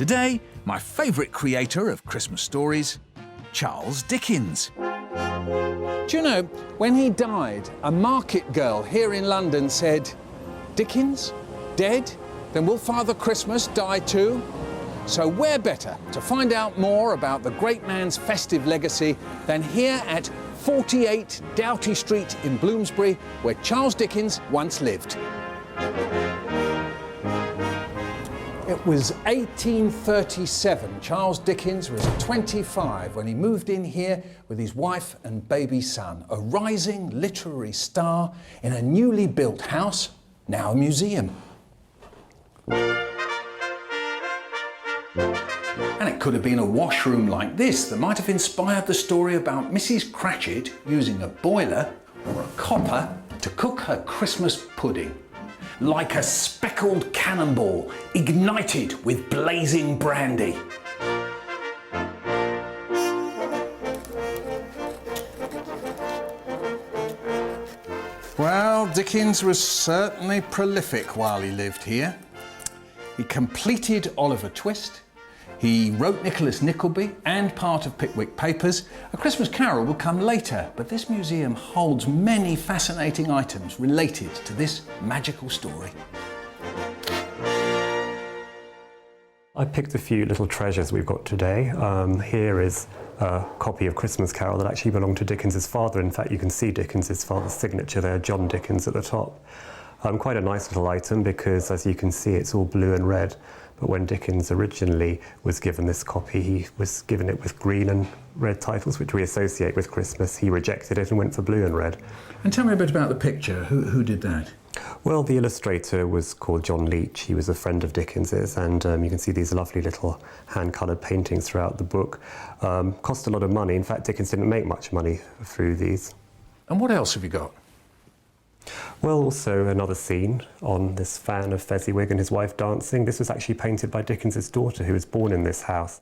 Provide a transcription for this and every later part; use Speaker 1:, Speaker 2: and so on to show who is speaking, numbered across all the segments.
Speaker 1: Today, my favourite creator of Christmas stories, Charles Dickens.
Speaker 2: Do you know, when he died, a market girl here in London said, "Dickens? Dead? Then will Father Christmas die too?" So where better to find out more about the great man's festive legacy than here at 48 Doughty Street in Bloomsbury, where Charles Dickens once lived. It was 1837. Charles Dickens was 25 when he moved in here with his wife and baby son, a rising literary star in a newly built house, now a museum. And it could have been a washroom like this that might have inspired the story about Mrs. Cratchit using a boiler or a copper to cook her Christmas pudding. Like a speckled cannonball ignited with blazing brandy. Well, Dickens was certainly prolific while he lived here. He completed Oliver Twist. He wrote Nicholas Nickleby and part of Pickwick Papers. A Christmas Carol will come later, but this museum holds many fascinating items related to this magical story.
Speaker 3: I picked a few little treasures we've got today. Here is a copy of Christmas Carol that actually belonged to Dickens's father. In fact, you can see Dickens's father's signature there, John Dickens, at the top. Quite a nice little item because, as you can see, it's all blue and red. But when Dickens originally was given this copy, he was given it with green and red titles, which we associate with Christmas. He rejected it and went for blue and red.
Speaker 1: And tell me a bit about the picture. Who did that?
Speaker 3: Well, the illustrator was called John Leach. He was a friend of Dickens's, and you can see these lovely little hand-coloured paintings throughout the book. Cost a lot of money. In fact, Dickens didn't make much money through these.
Speaker 1: And what else have you got?
Speaker 3: Well, also another scene on this fan of Fezziwig and his wife dancing. This was actually painted by Dickens's daughter, who was born in this house.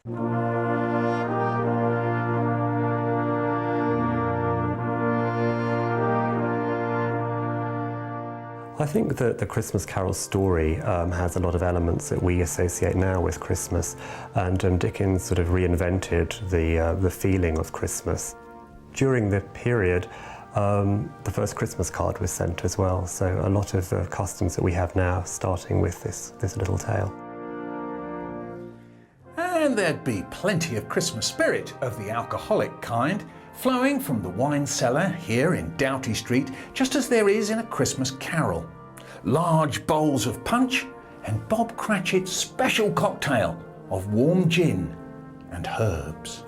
Speaker 3: I think that the Christmas Carol story has a lot of elements that we associate now with Christmas, and Dickens sort of reinvented the feeling of Christmas. During the period, the first Christmas card was sent as well, so a lot of the customs that we have now starting with this little tale.
Speaker 1: And there'd be plenty of Christmas spirit of the alcoholic kind flowing from the wine cellar here in Doughty Street, just as there is in A Christmas Carol. Large bowls of punch and Bob Cratchit's special cocktail of warm gin and herbs.